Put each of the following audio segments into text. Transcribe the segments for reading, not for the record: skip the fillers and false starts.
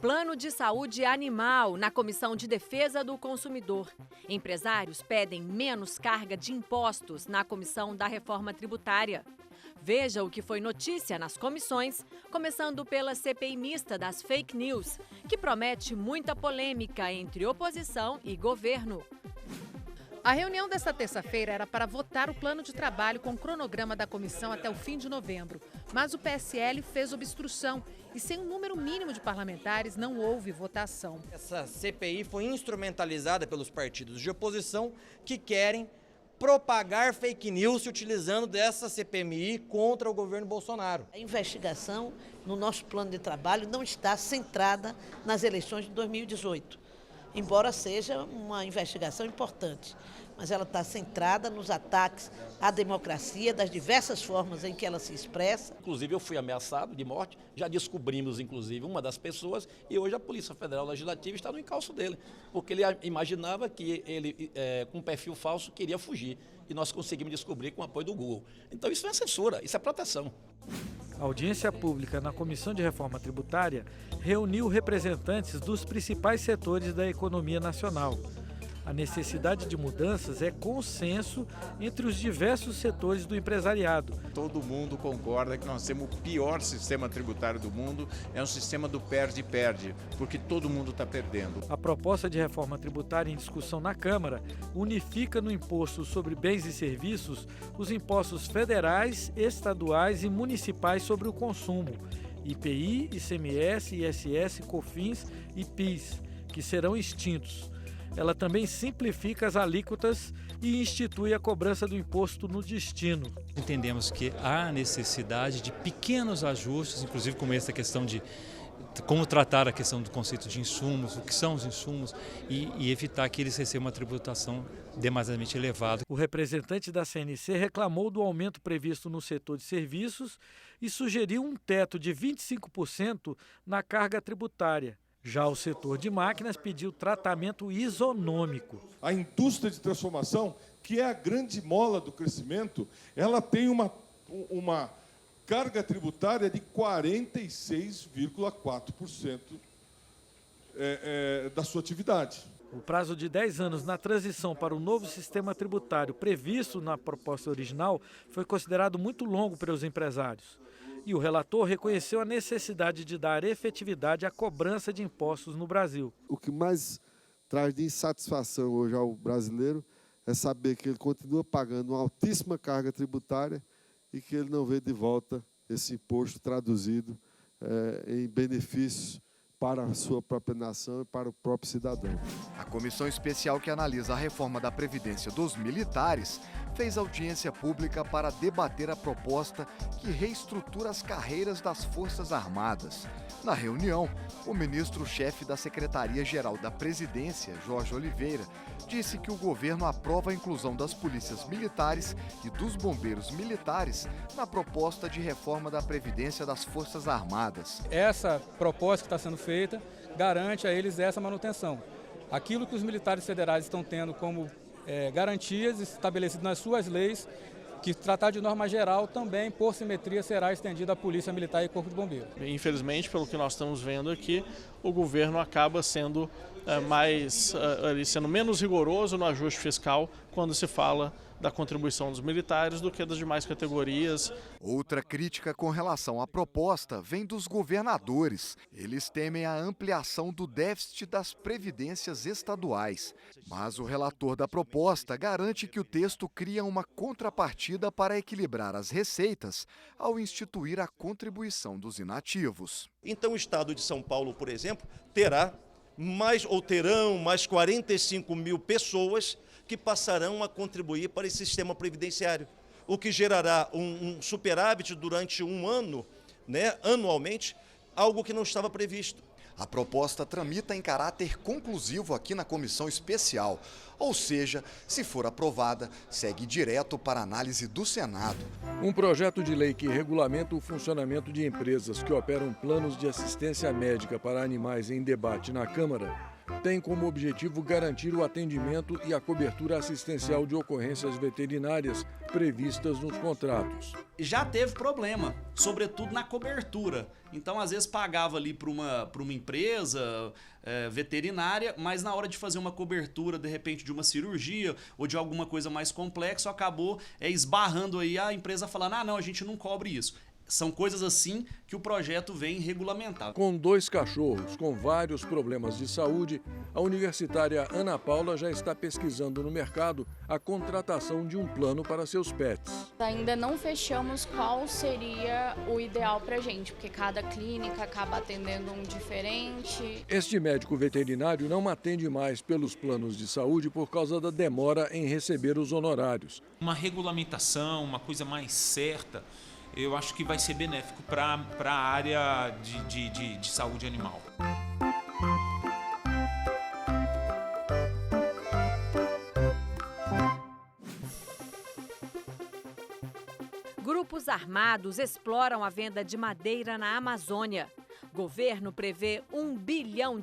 Plano de saúde animal na Comissão de Defesa do Consumidor. Empresários pedem menos carga de impostos na Comissão da Reforma Tributária. Veja o que foi notícia nas comissões, começando pela CPI mista das fake news, que promete muita polêmica entre oposição e governo. A reunião desta terça-feira era para votar o plano de trabalho com cronograma da comissão até o fim de novembro. Mas o PSL fez obstrução e, sem um número mínimo de parlamentares, não houve votação. Essa CPI foi instrumentalizada pelos partidos de oposição que querem propagar fake news se utilizando dessa CPMI contra o governo Bolsonaro. A investigação no nosso plano de trabalho não está centrada nas eleições de 2018. Embora seja uma investigação importante, mas ela está centrada nos ataques à democracia, das diversas formas em que ela se expressa. Inclusive eu fui ameaçado de morte, já descobrimos inclusive uma das pessoas e hoje a Polícia Federal Legislativa está no encalço dele, porque ele imaginava que ele, com um perfil falso, queria fugir e nós conseguimos descobrir com o apoio do Google. Então isso não é censura, isso é proteção. A audiência pública na Comissão de Reforma Tributária reuniu representantes dos principais setores da economia nacional. A necessidade de mudanças é consenso entre os diversos setores do empresariado. Todo mundo concorda que nós temos o pior sistema tributário do mundo, é um sistema do perde-perde, porque todo mundo está perdendo. A proposta de reforma tributária em discussão na Câmara unifica no imposto sobre bens e serviços os impostos federais, estaduais e municipais sobre o consumo, IPI, ICMS, ISS, COFINS e PIS, que serão extintos. Ela também simplifica as alíquotas e institui a cobrança do imposto no destino. Entendemos que há necessidade de pequenos ajustes, inclusive como essa questão de como tratar a questão do conceito de insumos, o que são os insumos e evitar que eles recebam uma tributação demasiadamente elevada. O representante da CNC reclamou do aumento previsto no setor de serviços e sugeriu um teto de 25% na carga tributária. Já o setor de máquinas pediu tratamento isonômico. A indústria de transformação, que é a grande mola do crescimento, ela tem uma carga tributária de 46,4% da sua atividade. O prazo de 10 anos na transição para o novo sistema tributário previsto na proposta original foi considerado muito longo pelos empresários. E o relator reconheceu a necessidade de dar efetividade à cobrança de impostos no Brasil. O que mais traz de insatisfação hoje ao brasileiro é saber que ele continua pagando uma altíssima carga tributária e que ele não vê de volta esse imposto traduzido em benefícios para a sua própria nação e para o próprio cidadão. A comissão especial que analisa a reforma da Previdência dos militares fez audiência pública para debater a proposta que reestrutura as carreiras das Forças Armadas. Na reunião, o ministro-chefe da Secretaria-Geral da Presidência, Jorge Oliveira, disse que o governo aprova a inclusão das polícias militares e dos bombeiros militares na proposta de reforma da Previdência das Forças Armadas. Essa proposta que está sendo feita garante a eles essa manutenção. Aquilo que os militares federais estão tendo como garantias estabelecidas nas suas leis, que tratar de norma geral também, por simetria, será estendido à Polícia Militar e Corpo de Bombeiros. Infelizmente, pelo que nós estamos vendo aqui, o governo acaba sendo sendo menos rigoroso no ajuste fiscal quando se fala da contribuição dos militares do que das demais categorias. Outra crítica com relação à proposta vem dos governadores. Eles temem a ampliação do déficit das previdências estaduais. Mas o relator da proposta garante que o texto cria uma contrapartida para equilibrar as receitas ao instituir a contribuição dos inativos. Então o estado de São Paulo, por exemplo, terão mais 45 mil pessoas que passarão a contribuir para esse sistema previdenciário, o que gerará um superávit durante um ano, anualmente, algo que não estava previsto. A proposta tramita em caráter conclusivo aqui na comissão especial, ou seja, se for aprovada, segue direto para análise do Senado. Um projeto de lei que regulamenta o funcionamento de empresas que operam planos de assistência médica para animais em debate na Câmara tem como objetivo garantir o atendimento e a cobertura assistencial de ocorrências veterinárias previstas nos contratos. Já teve problema, sobretudo na cobertura. Então, às vezes, pagava ali para uma empresa veterinária, mas na hora de fazer uma cobertura, de repente, de uma cirurgia ou de alguma coisa mais complexa, acabou esbarrando aí a empresa falando, não, a gente não cobre isso. São coisas assim que o projeto vem regulamentar. Com 2 cachorros com vários problemas de saúde, a universitária Ana Paula já está pesquisando no mercado a contratação de um plano para seus pets. Ainda não fechamos qual seria o ideal para a gente, porque cada clínica acaba atendendo um diferente. Este médico veterinário não atende mais pelos planos de saúde por causa da demora em receber os honorários. Uma regulamentação, uma coisa mais certa, eu acho que vai ser benéfico para a área de saúde animal. Grupos armados exploram a venda de madeira na Amazônia. Governo prevê R$1 bilhão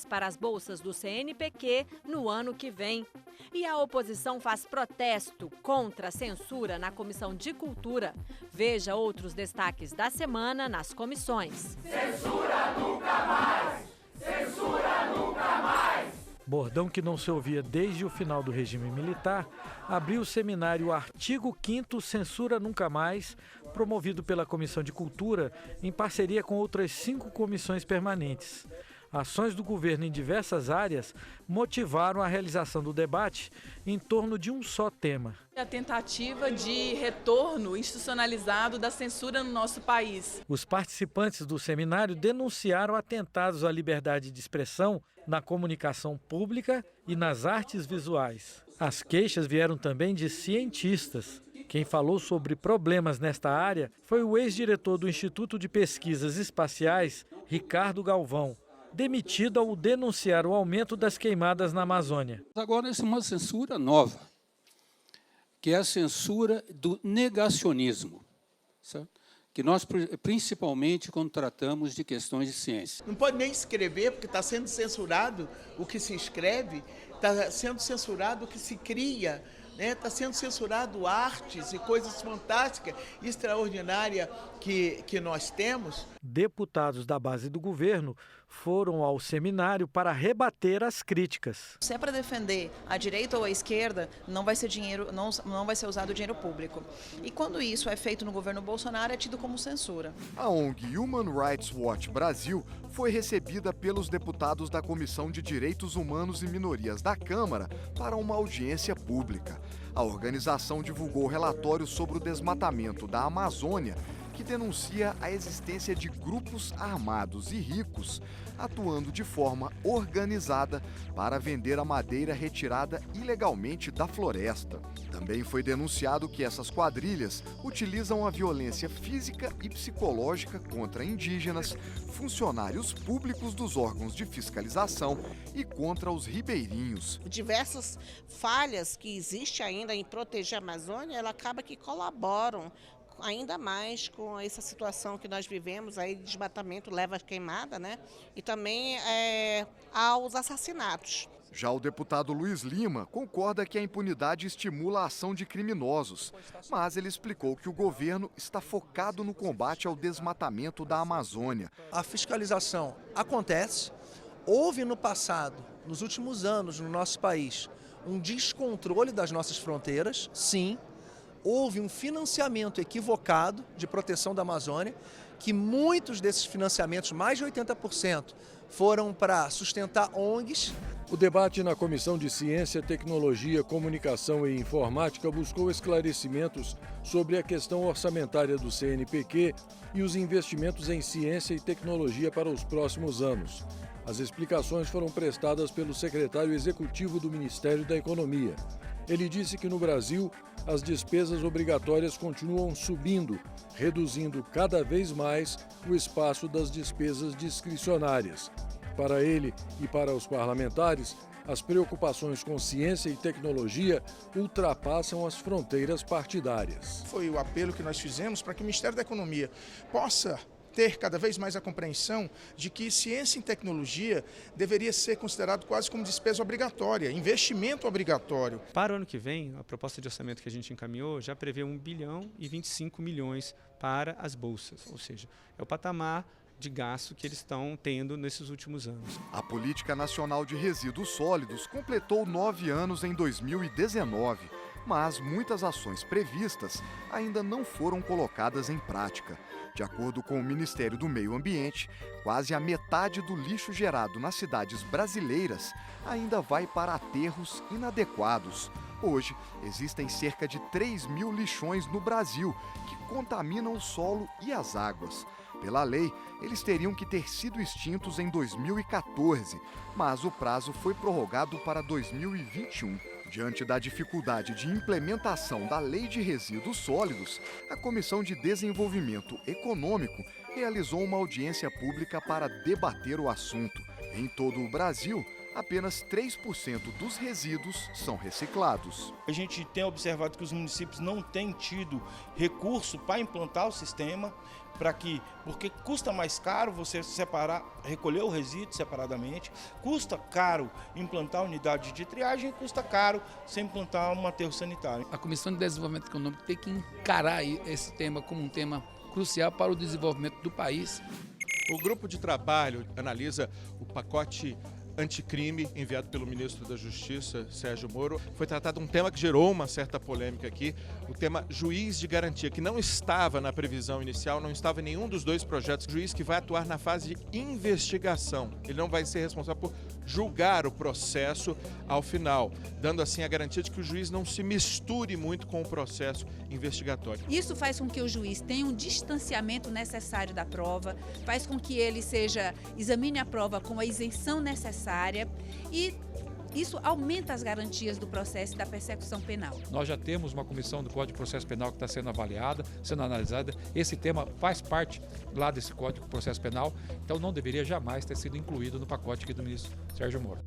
para as bolsas do CNPq no ano que vem. E a oposição faz protesto contra a censura na Comissão de Cultura. Veja outros destaques da semana nas comissões. Censura nunca mais! Censura nunca mais! Bordão que não se ouvia desde o final do regime militar, abriu o seminário Artigo 5º Censura Nunca Mais, promovido pela Comissão de Cultura, em parceria com outras 5 comissões permanentes. Ações do governo em diversas áreas motivaram a realização do debate em torno de um só tema. A tentativa de retorno institucionalizado da censura no nosso país. Os participantes do seminário denunciaram atentados à liberdade de expressão na comunicação pública e nas artes visuais. As queixas vieram também de cientistas. Quem falou sobre problemas nesta área foi o ex-diretor do Instituto de Pesquisas Espaciais, Ricardo Galvão, demitido ao denunciar o aumento das queimadas na Amazônia. Agora, essa é uma censura nova, que é a censura do negacionismo, certo? Que nós, principalmente, quando tratamos de questões de ciência. Não pode nem escrever, porque está sendo censurado o que se escreve, está sendo censurado o que se cria, está sendo censurado artes e coisas fantásticas e extraordinárias que nós temos. Deputados da base do governo foram ao seminário para rebater as críticas. Se é para defender a direita ou a esquerda, não vai ser dinheiro, não vai ser usado dinheiro público. E quando isso é feito no governo Bolsonaro, é tido como censura. A ONG Human Rights Watch Brasil foi recebida pelos deputados da Comissão de Direitos Humanos e Minorias da Câmara para uma audiência pública. A organização divulgou relatórios sobre o desmatamento da Amazônia, que denuncia a existência de grupos armados e ricos atuando de forma organizada para vender a madeira retirada ilegalmente da floresta. Também foi denunciado que essas quadrilhas utilizam a violência física e psicológica contra indígenas, funcionários públicos dos órgãos de fiscalização e contra os ribeirinhos. Diversas falhas que existem ainda em proteger a Amazônia, ela acaba que colaboram ainda mais com essa situação que nós vivemos, aí desmatamento leva a queimada, e também aos assassinatos. Já o deputado Luiz Lima concorda que a impunidade estimula a ação de criminosos, mas ele explicou que o governo está focado no combate ao desmatamento da Amazônia. A fiscalização acontece, houve no passado, nos últimos anos no nosso país, um descontrole das nossas fronteiras, sim. Houve um financiamento equivocado de proteção da Amazônia, que muitos desses financiamentos, mais de 80%, foram para sustentar ONGs. O debate na Comissão de Ciência, Tecnologia, Comunicação e Informática buscou esclarecimentos sobre a questão orçamentária do CNPq e os investimentos em ciência e tecnologia para os próximos anos. As explicações foram prestadas pelo secretário executivo do Ministério da Economia. Ele disse que no Brasil, as despesas obrigatórias continuam subindo, reduzindo cada vez mais o espaço das despesas discricionárias. Para ele e para os parlamentares, as preocupações com ciência e tecnologia ultrapassam as fronteiras partidárias. Foi o apelo que nós fizemos para que o Ministério da Economia possa ter cada vez mais a compreensão de que ciência e tecnologia deveria ser considerado quase como despesa obrigatória, investimento obrigatório. Para o ano que vem, a proposta de orçamento que a gente encaminhou já prevê 1 bilhão e 25 milhões para as bolsas, ou seja, é o patamar de gasto que eles estão tendo nesses últimos anos. A Política Nacional de Resíduos Sólidos completou 9 anos em 2019, mas muitas ações previstas ainda não foram colocadas em prática. De acordo com o Ministério do Meio Ambiente, quase a metade do lixo gerado nas cidades brasileiras ainda vai para aterros inadequados. Hoje, existem cerca de 3 mil lixões no Brasil que contaminam o solo e as águas. Pela lei, eles teriam que ter sido extintos em 2014, mas o prazo foi prorrogado para 2021. Diante da dificuldade de implementação da Lei de Resíduos Sólidos, a Comissão de Desenvolvimento Econômico realizou uma audiência pública para debater o assunto. Em todo o Brasil, apenas 3% dos resíduos são reciclados. A gente tem observado que os municípios não têm tido recurso para implantar o sistema, porque custa mais caro você separar, recolher o resíduo separadamente, custa caro implantar a unidade de triagem e custa caro você implantar um aterro sanitário. A Comissão de Desenvolvimento Econômico tem que encarar esse tema como um tema crucial para o desenvolvimento do país. O grupo de trabalho analisa o pacote anticrime enviado pelo ministro da Justiça, Sérgio Moro. Foi tratado um tema que gerou uma certa polêmica aqui, o tema juiz de garantia, que não estava na previsão inicial, não estava em nenhum dos dois projetos. Juiz que vai atuar na fase de investigação. Ele não vai ser responsável por julgar o processo ao final, dando assim a garantia de que o juiz não se misture muito com o processo investigatório. Isso faz com que o juiz tenha um distanciamento necessário da prova, faz com que ele examine a prova com a isenção necessária e isso aumenta as garantias do processo e da persecução penal. Nós já temos uma comissão do Código de Processo Penal que está sendo avaliada, sendo analisada. Esse tema faz parte lá desse Código de Processo Penal, então não deveria jamais ter sido incluído no pacote aqui do ministro Sérgio Moro.